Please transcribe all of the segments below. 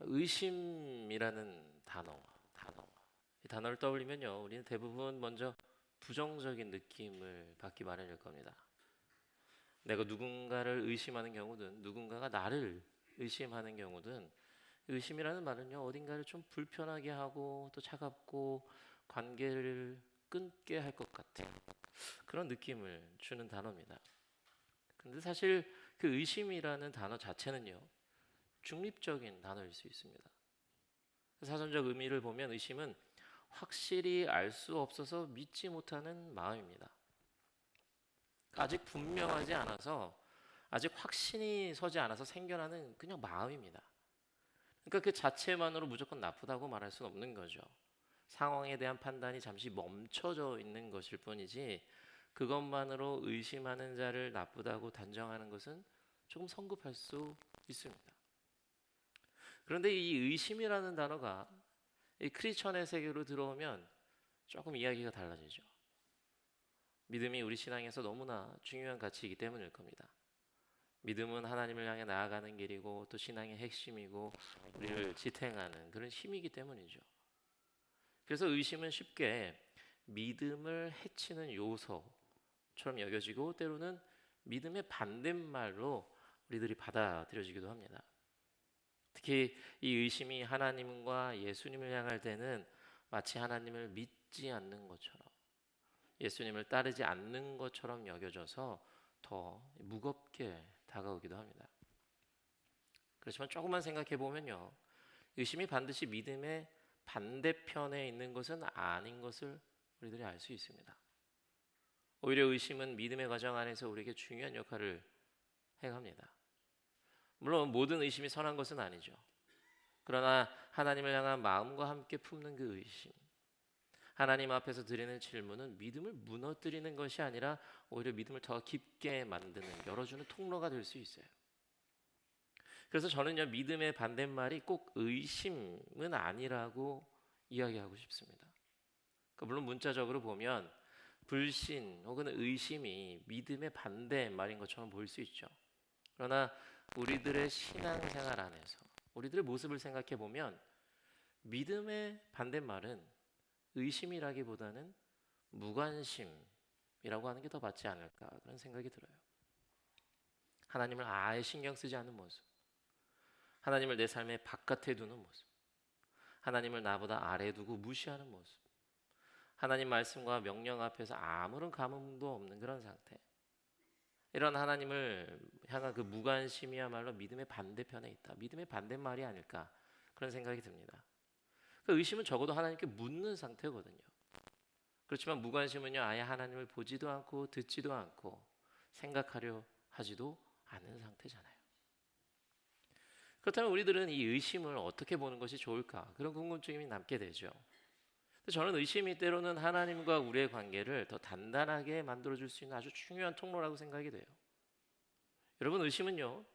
의심이라는 단어. 이 단어를 떠올리면요, 우리는 대부분 먼저 부정적인 느낌을 받기 마련일 겁니다. 내가 누군가를 의심하는 경우든 누군가가 나를 의심하는 경우든 의심이라는 말은요, 어딘가를 좀 불편하게 하고 또 차갑고 관계를 끊게 할 것 같은 그런 느낌을 주는 단어입니다. 근데 사실 그 의심이라는 단어 자체는요, 중립적인 단어일 수 있습니다. 사전적 의미를 보면 의심은 확실히 알 수 없어서 믿지 못하는 마음입니다. 아직 분명하지 않아서, 아직 확신이 서지 않아서 생겨나는 그냥 마음입니다. 그러니까 그 자체만으로 무조건 나쁘다고 말할 수는 없는 거죠. 상황에 대한 판단이 잠시 멈춰져 있는 것일 뿐이지, 그것만으로 의심하는 자를 나쁘다고 단정하는 것은 조금 성급할 수 있습니다. 그런데 이 의심이라는 단어가 이 크리스천의 세계로 들어오면 조금 이야기가 달라지죠. 믿음이 우리 신앙에서 너무나 중요한 가치이기 때문일 겁니다. 믿음은 하나님을 향해 나아가는 길이고 또 신앙의 핵심이고 우리를 지탱하는 그런 힘이기 때문이죠. 그래서 의심은 쉽게 믿음을 해치는 요소처럼 여겨지고 때로는 믿음의 반대말로 우리들이 받아들여지기도 합니다. 특히 이 의심이 하나님과 예수님을 향할 때는 마치 하나님을 믿지 않는 것처럼 예수님을 따르지 않는 것처럼 여겨져서 더 무겁게 다가오기도 합니다. 그렇지만 조금만 생각해 보면요, 의심이 반드시 믿음의 반대편에 있는 것은 아닌 것을 우리들이 알 수 있습니다. 오히려 의심은 믿음의 과정 안에서 우리에게 중요한 역할을 행합니다. 물론 모든 의심이 선한 것은 아니죠. 그러나 하나님을 향한 마음과 함께 품는 그 의심, 하나님 앞에서 드리는 질문은 믿음을 무너뜨리는 것이 아니라 오히려 믿음을 더 깊게 만드는, 열어주는 통로가 될 수 있어요. 그래서 저는요, 믿음의 반대말이 꼭 의심은 아니라고 이야기하고 싶습니다. 물론 문자적으로 보면 불신 혹은 의심이 믿음의 반대말인 것처럼 보일 수 있죠. 그러나 우리들의 신앙생활 안에서 우리들의 모습을 생각해 보면 믿음의 반대말은 의심이라기보다는 무관심이라고 하는 게 더 맞지 않을까 그런 생각이 들어요. 하나님을 아예 신경 쓰지 않는 모습, 하나님을 내 삶의 바깥에 두는 모습, 하나님을 나보다 아래에 두고 무시하는 모습, 하나님 말씀과 명령 앞에서 아무런 감흥도 없는 그런 상태. 이런 하나님을 향한 그 무관심이야말로 믿음의 반대편에 있다. 믿음의 반대말이 아닐까 그런 생각이 듭니다. 그 의심은 적어도 하나님께 묻는 상태거든요. 그렇지만 무관심은요, 아예 하나님을 보지도 않고 듣지도 않고 생각하려 하지도 않는 상태잖아요. 그렇다면 우리들은 이 의심을 어떻게 보는 것이 좋을까? 그런 궁금증이 남게 되죠. 저는 의심이 때로는 하나님과 우리의 관계를 더 단단하게 만들어줄 수 있는 아주 중요한 통로라고 생각이 돼요. 여러분, 의심은요,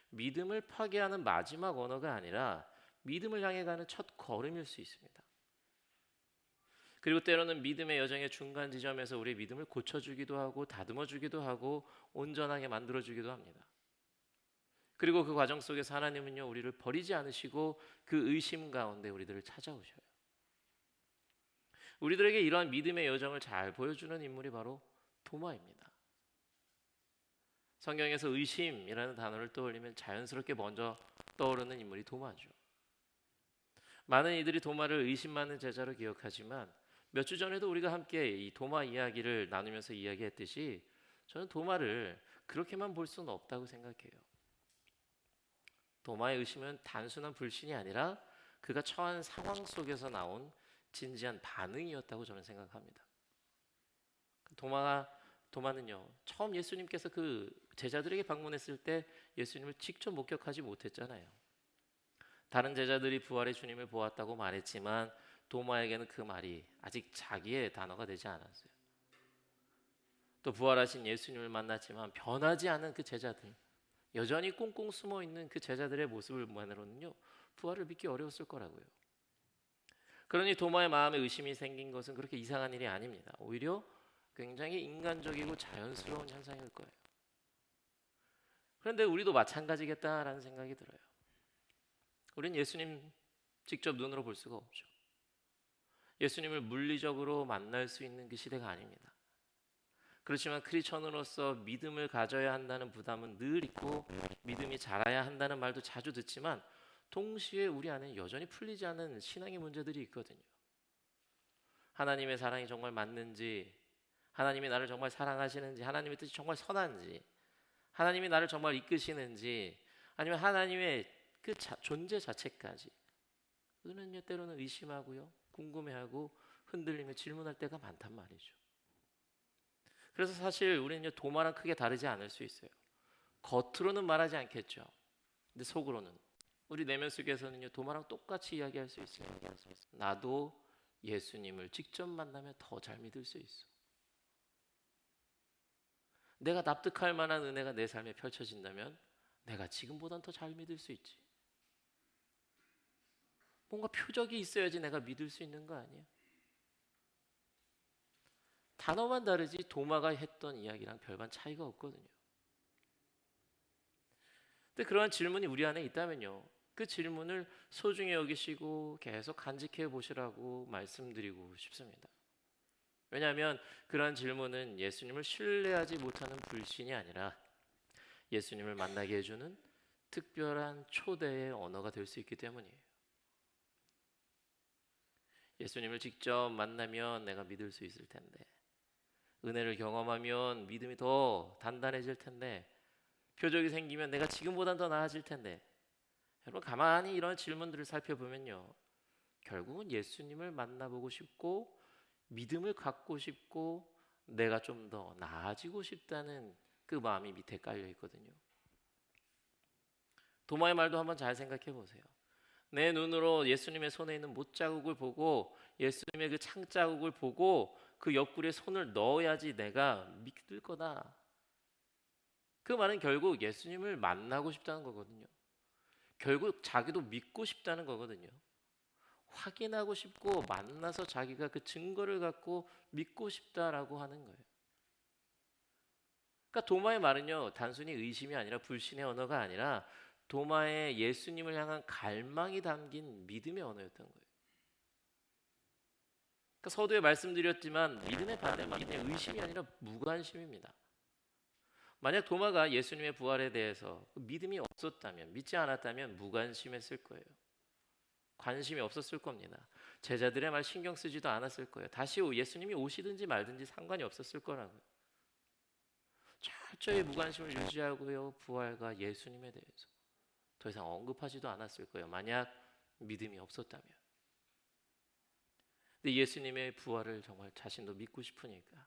믿음을 파괴하는 마지막 언어가 아니라 믿음을 향해 가는 첫 걸음일 수 있습니다. 그리고 때로는 믿음의 여정의 중간 지점에서 우리의 믿음을 고쳐주기도 하고 다듬어주기도 하고 온전하게 만들어주기도 합니다. 그리고 그 과정 속에서 하나님은요, 우리를 버리지 않으시고 그 의심 가운데 우리들을 찾아오셔요. 우리들에게 이러한 믿음의 여정을 잘 보여주는 인물이 바로 도마입니다. 성경에서 의심이라는 단어를 떠올리면 자연스럽게 먼저 떠오르는 인물이 도마죠. 많은 이들이 도마를 의심 많은 제자로 기억하지만 몇 주 전에도 우리가 함께 이 도마 이야기를 나누면서 이야기했듯이 저는 도마를 그렇게만 볼 수는 없다고 생각해요. 도마의 의심은 단순한 불신이 아니라 그가 처한 상황 속에서 나온 진지한 반응이었다고 저는 생각합니다. 도마는요, 처음 예수님께서 그 제자들에게 방문했을 때 예수님을 직접 목격하지 못했잖아요. 다른 제자들이 부활의 주님을 보았다고 말했지만 도마에게는 그 말이 아직 자기의 단어가 되지 않았어요. 또 부활하신 예수님을 만났지만 변하지 않은 그 제자들, 여전히 꽁꽁 숨어 있는 그 제자들의 모습만으로는요, 부활을 믿기 어려웠을 거라고요. 그러니 도마의 마음에 의심이 생긴 것은 그렇게 이상한 일이 아닙니다. 오히려 굉장히 인간적이고 자연스러운 현상일 거예요. 그런데 우리도 마찬가지겠다라는 생각이 들어요. 우린 예수님 직접 눈으로 볼 수가 없죠. 예수님을 물리적으로 만날 수 있는 그 시대가 아닙니다. 그렇지만 크리스천으로서 믿음을 가져야 한다는 부담은 늘 있고 믿음이 자라야 한다는 말도 자주 듣지만 동시에 우리 안에 여전히 풀리지 않은 신앙의 문제들이 있거든요. 하나님의 사랑이 정말 맞는지, 하나님이 나를 정말 사랑하시는지, 하나님의 뜻이 정말 선한지, 하나님이 나를 정말 이끄시는지, 아니면 하나님의 그 존재 자체까지 우리는 때로는 의심하고요, 궁금해하고 흔들리며 질문할 때가 많단 말이죠. 그래서 사실 우리는 도마랑 크게 다르지 않을 수 있어요. 겉으로는 말하지 않겠죠. 근데 속으로는 우리 내면 속에서는요, 도마랑 똑같이 이야기할 수 있어요. 나도 예수님을 직접 만나면 더 잘 믿을 수 있어. 내가 납득할 만한 은혜가 내 삶에 펼쳐진다면 내가 지금보단 더 잘 믿을 수 있지. 뭔가 표적이 있어야지 내가 믿을 수 있는 거 아니에요? 단어만 다르지 도마가 했던 이야기랑 별반 차이가 없거든요. 근데 그러한 질문이 우리 안에 있다면요, 그 질문을 소중히 여기시고 계속 간직해 보시라고 말씀드리고 싶습니다. 왜냐하면 그러한 질문은 예수님을 신뢰하지 못하는 불신이 아니라 예수님을 만나게 해주는 특별한 초대의 언어가 될 수 있기 때문이에요. 예수님을 직접 만나면 내가 믿을 수 있을 텐데, 은혜를 경험하면 믿음이 더 단단해질 텐데, 표적이 생기면 내가 지금보단 더 나아질 텐데, 여러분 가만히 이런 질문들을 살펴보면요, 결국은 예수님을 만나보고 싶고 믿음을 갖고 싶고 내가 좀 더 나아지고 싶다는 그 마음이 밑에 깔려 있거든요. 도마의 말도 한번 잘 생각해 보세요. 내 눈으로 예수님의 손에 있는 못자국을 보고 예수님의 그 창자국을 보고 그 옆구리에 손을 넣어야지 내가 믿을 거다. 그 말은 결국 예수님을 만나고 싶다는 거거든요. 결국 자기도 믿고 싶다는 거거든요. 확인하고 싶고 만나서 자기가 그 증거를 갖고 믿고 싶다라고 하는 거예요. 그러니까 도마의 말은요, 단순히 의심이 아니라 불신의 언어가 아니라 도마의 예수님을 향한 갈망이 담긴 믿음의 언어였던 거예요. 그러니까 서두에 말씀드렸지만 믿음의 반대말은 의심이 아니라 무관심입니다. 만약 도마가 예수님의 부활에 대해서 믿음이 없었다면, 믿지 않았다면 무관심했을 거예요. 관심이 없었을 겁니다. 제자들의 말 신경 쓰지도 않았을 거예요. 다시 예수님이 오시든지 말든지 상관이 없었을 거라고요. 철저히 무관심을 유지하고요, 부활과 예수님에 대해서 더 이상 언급하지도 않았을 거예요. 만약 믿음이 없었다면. 근데 예수님의 부활을 정말 자신도 믿고 싶으니까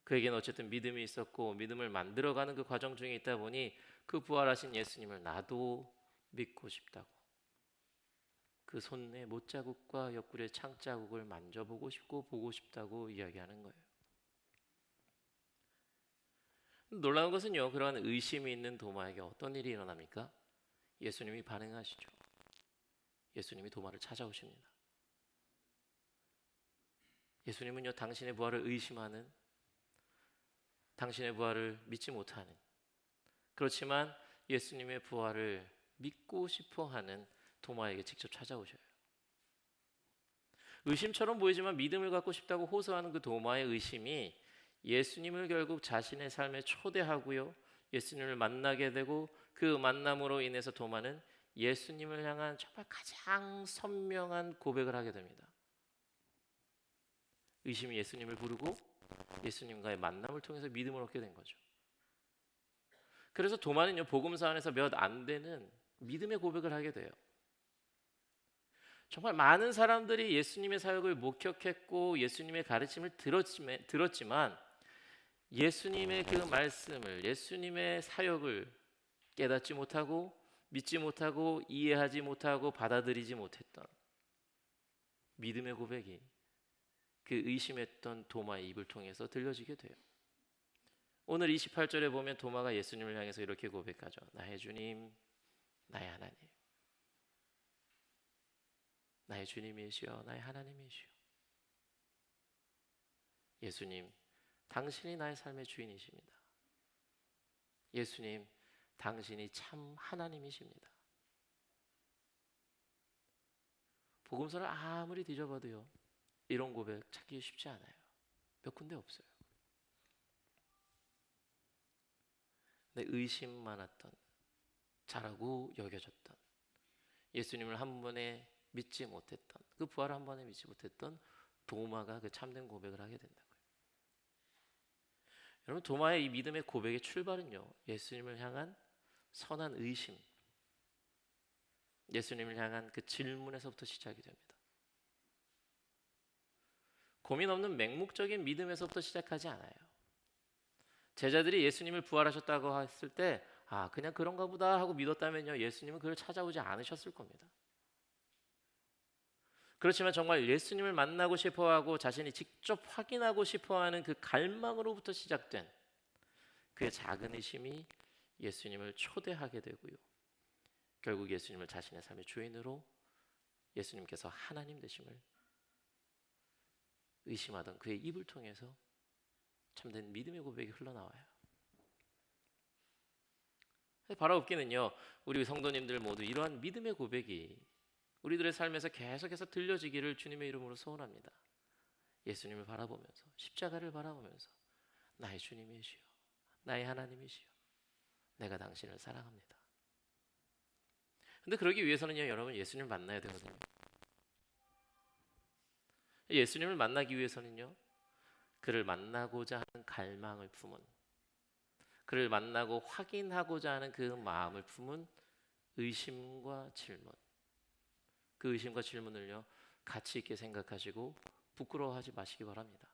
그에게는 어쨌든 믿음이 있었고 믿음을 만들어가는 그 과정 중에 있다 보니 그 부활하신 예수님을 나도 믿고 싶다고, 그 손의 못자국과 옆구리의 창자국을 만져보고 싶고 보고 싶다고 이야기하는 거예요. 놀라운 것은요, 그러한 의심이 있는 도마에게 어떤 일이 일어납니까? 예수님이 반응하시죠. 예수님이 도마를 찾아오십니다. 예수님은요, 당신의 부활을 의심하는, 당신의 부활을 믿지 못하는, 그렇지만 예수님의 부활을 믿고 싶어하는 도마에게 직접 찾아오셔요. 의심처럼 보이지만 믿음을 갖고 싶다고 호소하는 그 도마의 의심이 예수님을 결국 자신의 삶에 초대하고요, 예수님을 만나게 되고 그 만남으로 인해서 도마는 예수님을 향한 정말 가장 선명한 고백을 하게 됩니다. 의심이 예수님을 부르고 예수님과의 만남을 통해서 믿음을 얻게 된 거죠. 그래서 도마는요, 복음서 안에서 몇 안 되는 믿음의 고백을 하게 돼요. 정말 많은 사람들이 예수님의 사역을 목격했고 예수님의 가르침을 들었지만 예수님의 그 말씀을, 예수님의 사역을 깨닫지 못하고 믿지 못하고 이해하지 못하고 받아들이지 못했던 믿음의 고백이 그 의심했던 도마의 입을 통해서 들려지게 돼요. 오늘 28절에 보면 도마가 예수님을 향해서 이렇게 고백하죠. 나의 주님, 나의 하나님. 나의 주님이시여, 나의 하나님이시여. 예수님, 당신이 나의 삶의 주인이십니다. 예수님, 당신이 참 하나님이십니다. 복음서를 아무리 뒤져봐도요, 이런 고백 찾기 쉽지 않아요. 몇 군데 없어요. 근데 의심 많았던, 잘하고 여겨졌던, 예수님을 한 번에 믿지 못했던, 그 부활을 한 번에 믿지 못했던 도마가 그 참된 고백을 하게 된다고요. 여러분, 도마의 이 믿음의 고백의 출발은요, 예수님을 향한 선한 의심, 예수님을 향한 그 질문에서부터 시작이 됩니다. 고민 없는 맹목적인 믿음에서부터 시작하지 않아요. 제자들이 예수님을 부활하셨다고 했을 때 그냥 그런가 보다 하고 믿었다면요, 예수님은 그를 찾아오지 않으셨을 겁니다. 그렇지만 정말 예수님을 만나고 싶어하고 자신이 직접 확인하고 싶어하는 그 갈망으로부터 시작된 그의 작은 의심이 예수님을 초대하게 되고요, 결국 예수님을 자신의 삶의 주인으로, 예수님께서 하나님 되심을 의심하던 그의 입을 통해서 참된 믿음의 고백이 흘러나와요. 바로 웃기는요, 우리 성도님들 모두 이러한 믿음의 고백이 우리들의 삶에서 계속해서 들려지기를 주님의 이름으로 소원합니다. 예수님을 바라보면서, 십자가를 바라보면서, 나의 주님이시여, 나의 하나님이시여, 내가 당신을 사랑합니다. 근데 그러기 위해서는요, 여러분, 예수님을 만나야 되거든요. 예수님을 만나기 위해서는요, 그를 만나고자 하는 갈망을 품은, 그를 만나고 확인하고자 하는 그 마음을 품은 의심과 질문, 그 의심과 질문을요, 가치 있게 생각하시고 부끄러워하지 마시기 바랍니다.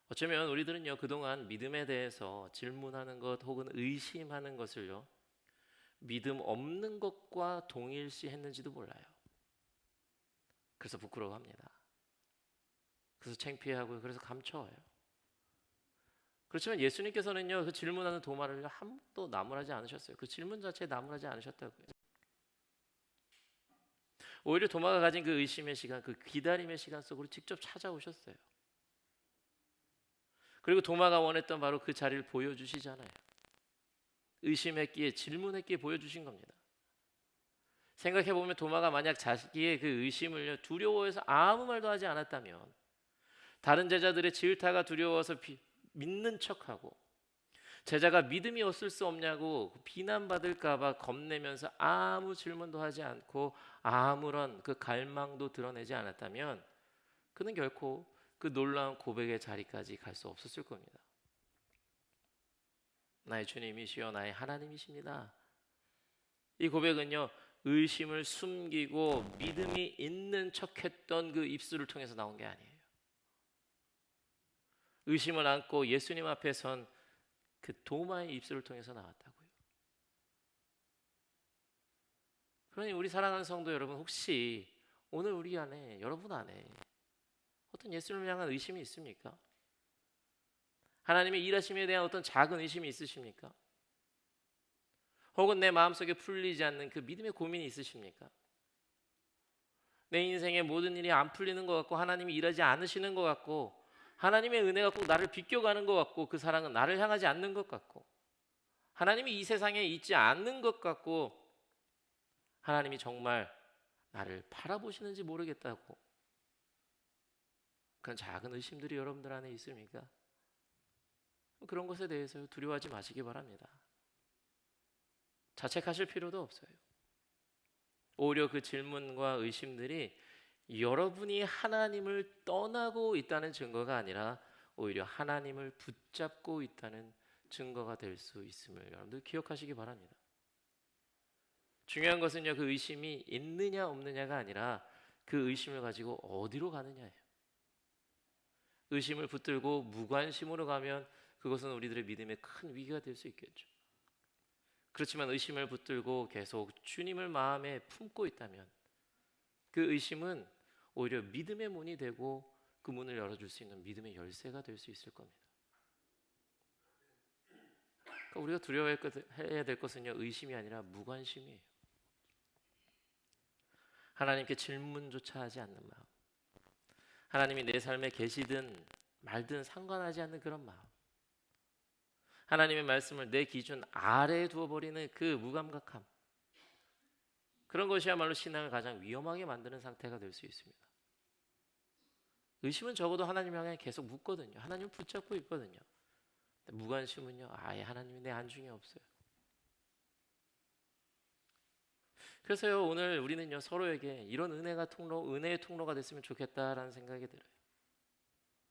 어쩌면 우리들은요, 그동안 믿음에 대해서 질문하는 것 혹은 의심하는 것을요, 믿음 없는 것과 동일시했는지도 몰라요. 그래서 부끄러워합니다. 그래서 창피하고요, 그래서 감춰와요. 그렇지만 예수님께서는요, 그 질문하는 도마를 한 번도 나무라지 않으셨어요. 그 질문 자체에 나무라지 않으셨다고요. 오히려 도마가 가진 그 의심의 시간, 그 기다림의 시간 속으로 직접 찾아오셨어요. 그리고 도마가 원했던 바로 그 자리를 보여주시잖아요. 의심했기에, 질문했기에 보여주신 겁니다. 생각해보면 도마가 만약 자기의 그 의심을 두려워해서 아무 말도 하지 않았다면, 다른 제자들의 질타가 두려워서 믿는 척하고, 제자가 믿음이 없을 수 없냐고 비난받을까봐 겁내면서 아무 질문도 하지 않고 아무런 그 갈망도 드러내지 않았다면, 그는 결코 그 놀라운 고백의 자리까지 갈 수 없었을 겁니다. 나의 주님이시여, 나의 하나님이십니다. 이 고백은요, 의심을 숨기고 믿음이 있는 척했던 그 입술을 통해서 나온 게 아니에요. 의심을 안고 예수님 앞에 선 그 도마의 입술을 통해서 나왔다고요. 그러니 우리 사랑하는 성도 여러분, 혹시 오늘 우리 안에, 여러분 안에 어떤 예수님을 향한 의심이 있습니까? 하나님의 일하심에 대한 어떤 작은 의심이 있으십니까? 혹은 내 마음속에 풀리지 않는 그 믿음의 고민이 있으십니까? 내 인생의 모든 일이 안 풀리는 것 같고, 하나님이 일하지 않으시는 것 같고, 하나님의 은혜가 꼭 나를 비껴가는 것 같고, 그 사랑은 나를 향하지 않는 것 같고, 하나님이 이 세상에 있지 않는 것 같고, 하나님이 정말 나를 바라보시는지 모르겠다고, 그런 작은 의심들이 여러분들 안에 있습니까? 그런 것에 대해서 두려워하지 마시기 바랍니다. 자책하실 필요도 없어요. 오히려 그 질문과 의심들이 여러분이 하나님을 떠나고 있다는 증거가 아니라 오히려 하나님을 붙잡고 있다는 증거가 될 수 있음을 여러분들 기억하시기 바랍니다. 중요한 것은요, 그 의심이 있느냐 없느냐가 아니라 그 의심을 가지고 어디로 가느냐예요. 의심을 붙들고 무관심으로 가면 그것은 우리들의 믿음에 큰 위기가 될 수 있겠죠. 그렇지만 의심을 붙들고 계속 주님을 마음에 품고 있다면, 그 의심은 오히려 믿음의 문이 되고 그 문을 열어줄 수 있는 믿음의 열쇠가 될 수 있을 겁니다. 그러니까 우리가 두려워해야 될 것은요, 의심이 아니라 무관심이에요. 하나님께 질문조차 하지 않는 마음, 하나님이 내 삶에 계시든 말든 상관하지 않는 그런 마음, 하나님의 말씀을 내 기준 아래에 두어버리는 그 무감각함, 그런 것이야말로 신앙을 가장 위험하게 만드는 상태가 될 수 있습니다. 의심은 적어도 하나님 향해 계속 묻거든요. 하나님을 붙잡고 있거든요. 무관심은요, 아예 하나님이 내 안중에 없어요. 그래서요, 오늘 우리는요, 서로에게 이런 은혜의 통로가 됐으면 좋겠다라는 생각이 들어요.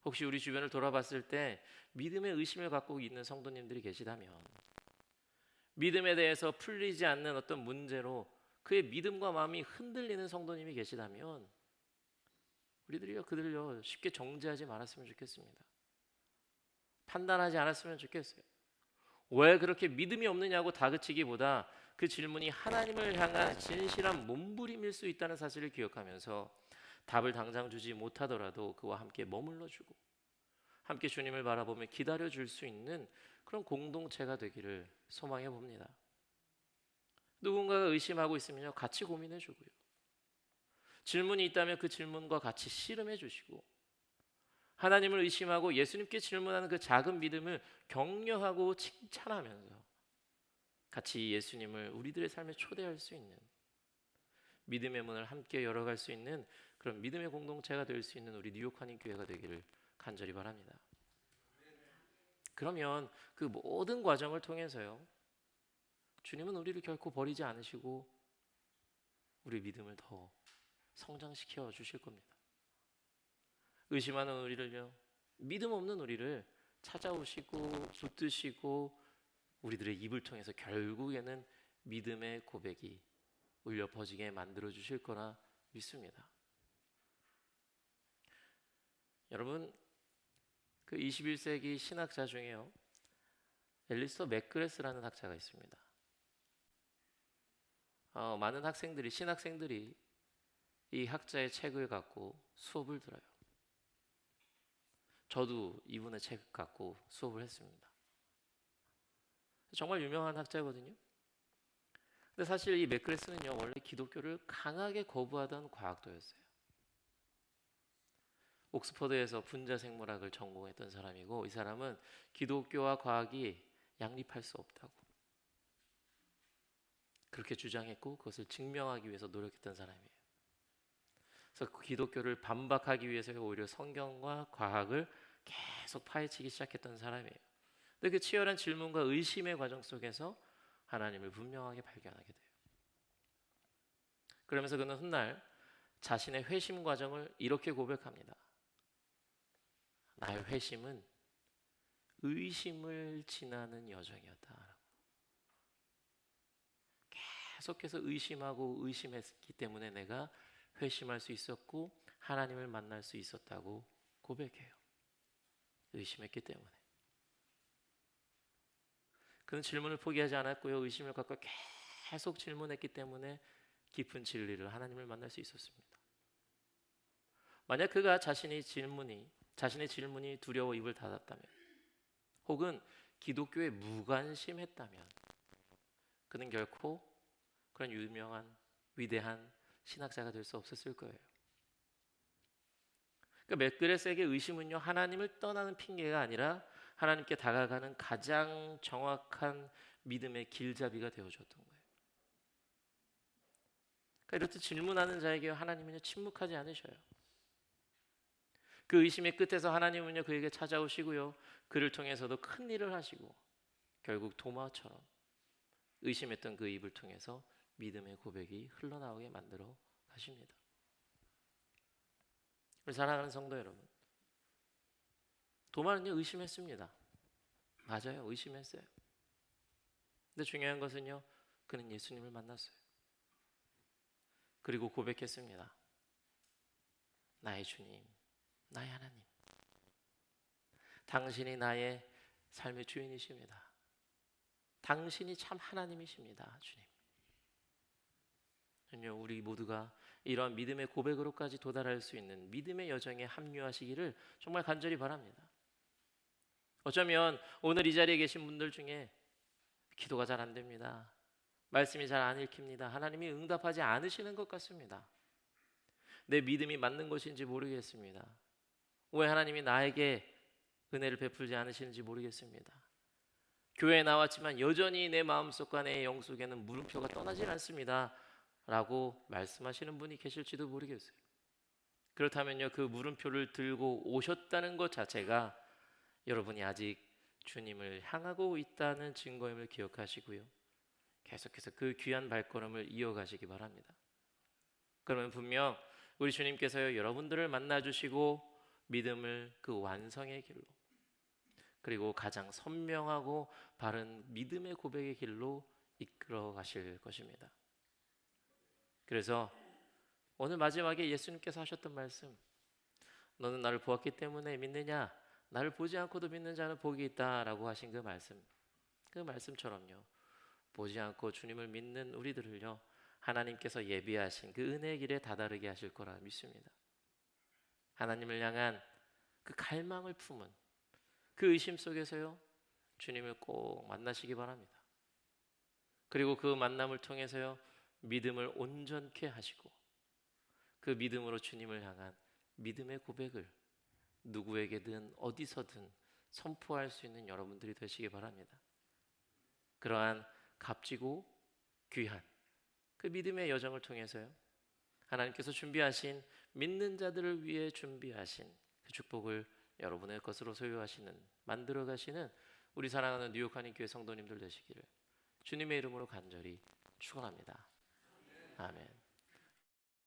혹시 우리 주변을 돌아봤을 때 믿음의 의심을 갖고 있는 성도님들이 계시다면, 믿음에 대해서 풀리지 않는 어떤 문제로 그의 믿음과 마음이 흔들리는 성도님이 계시다면, 우리들이요, 그들요, 쉽게 정죄하지 말았으면 좋겠습니다. 판단하지 않았으면 좋겠어요. 왜 그렇게 믿음이 없느냐고 다그치기보다 그 질문이 하나님을 향한 진실한 몸부림일 수 있다는 사실을 기억하면서 답을 당장 주지 못하더라도 그와 함께 머물러 주고 함께 주님을 바라보며 기다려 줄 수 있는 그런 공동체가 되기를 소망해 봅니다. 누군가가 의심하고 있으면요, 같이 고민해 주고요. 질문이 있다면 그 질문과 같이 씨름해 주시고, 하나님을 의심하고 예수님께 질문하는 그 작은 믿음을 격려하고 칭찬하면서 같이 예수님을 우리들의 삶에 초대할 수 있는, 믿음의 문을 함께 열어갈 수 있는 그런 믿음의 공동체가 될 수 있는 우리 뉴욕 한인 교회가 되기를 간절히 바랍니다. 그러면 그 모든 과정을 통해서요, 주님은 우리를 결코 버리지 않으시고 우리 믿음을 더 성장시켜 주실 겁니다. 의심하는 우리를요, 믿음 없는 우리를 찾아오시고 붙드시고 우리들의 입을 통해서 결국에는 믿음의 고백이 울려 퍼지게 만들어 주실 거라 믿습니다. 여러분, 그 21세기 신학자 중에요, 앨리스터 맥그레스라는 학자가 있습니다. 많은 신학생들이 이 학자의 책을 갖고 수업을 들어요. 저도 이분의 책 갖고 수업을 했습니다. 정말 유명한 학자거든요. 근데 사실 이 맥그레스는요, 원래 기독교를 강하게 거부하던 과학도였어요. 옥스퍼드에서 분자생물학을 전공했던 사람이고, 이 사람은 기독교와 과학이 양립할 수 없다고 그렇게 주장했고, 그것을 증명하기 위해서 노력했던 사람이에요. 그래서 그 기독교를 반박하기 위해서 오히려 성경과 과학을 계속 파헤치기 시작했던 사람이에요. 근데 그 치열한 질문과 의심의 과정 속에서 하나님을 분명하게 발견하게 돼요. 그러면서 그는 훗날 자신의 회심 과정을 이렇게 고백합니다. 나의 회심은 의심을 지나는 여정이었다. 계속해서 의심하고 의심했기 때문에 내가 회심할 수 있었고 하나님을 만날 수 있었다고 고백해요. 의심했기 때문에. 그는 질문을 포기하지 않았고요. 의심을 갖고 계속 질문했기 때문에 깊은 진리를, 하나님을 만날 수 있었습니다. 만약 그가 자신의 질문이 두려워 입을 닫았다면, 혹은 기독교에 무관심했다면, 그는 결코 그런 유명한 위대한 신학자가 될 수 없었을 거예요. 그러니까 맥그레스에게 의심은요, 하나님을 떠나는 핑계가 아니라 하나님께 다가가는 가장 정확한 믿음의 길잡이가 되어줬던 거예요. 그러니까 이렇듯 질문하는 자에게 하나님은요, 침묵하지 않으셔요. 그 의심의 끝에서 하나님은요, 그에게 찾아오시고요, 그를 통해서도 큰 일을 하시고 결국 도마처럼 의심했던 그 입을 통해서 믿음의 고백이 흘러나오게 만들어 가십니다. 우리 사랑하는 성도 여러분, 도마는요, 의심했습니다. 맞아요, 의심했어요. 근데 중요한 것은요, 그는 예수님을 만났어요. 그리고 고백했습니다. 나의 주님, 나의 하나님, 당신이 나의 삶의 주인이십니다. 당신이 참 하나님이십니다, 주님. 우리 모두가 이러한 믿음의 고백으로까지 도달할 수 있는 믿음의 여정에 합류하시기를 정말 간절히 바랍니다. 어쩌면 오늘 이 자리에 계신 분들 중에 기도가 잘 안 됩니다. 말씀이 잘 안 읽힙니다. 하나님이 응답하지 않으시는 것 같습니다. 내 믿음이 맞는 것인지 모르겠습니다. 왜 하나님이 나에게 은혜를 베풀지 않으시는지 모르겠습니다. 교회에 나왔지만 여전히 내 마음속과 내 영속에는 물음표가 떠나질 않습니다. 라고 말씀하시는 분이 계실지도 모르겠어요. 그렇다면요, 그 물음표를 들고 오셨다는 것 자체가 여러분이 아직 주님을 향하고 있다는 증거임을 기억하시고요, 계속해서 그 귀한 발걸음을 이어가시기 바랍니다. 그러면 분명 우리 주님께서요, 여러분들을 만나주시고 믿음을 그 완성의 길로, 그리고 가장 선명하고 바른 믿음의 고백의 길로 이끌어 가실 것입니다. 그래서 오늘 마지막에 예수님께서 하셨던 말씀, 너는 나를 보았기 때문에 믿느냐? 나를 보지 않고도 믿는 자는 복이 있다라고 하신 그 말씀처럼요, 보지 않고 주님을 믿는 우리들을요, 하나님께서 예비하신 그 은혜의 길에 다다르게 하실 거라 믿습니다. 하나님을 향한 그 갈망을 품은 그 의심 속에서요, 주님을 꼭 만나시기 바랍니다. 그리고 그 만남을 통해서요, 믿음을 온전케 하시고 그 믿음으로 주님을 향한 믿음의 고백을 누구에게든 어디서든 선포할 수 있는 여러분들이 되시기 바랍니다. 그러한 값지고 귀한 그 믿음의 여정을 통해서요, 하나님께서 준비하신, 믿는 자들을 위해 준비하신 그 축복을 여러분의 것으로 소유하시는, 만들어 가시는 우리 사랑하는 뉴욕 한인교회 성도님들 되시기를 주님의 이름으로 간절히 축원합니다. 아멘.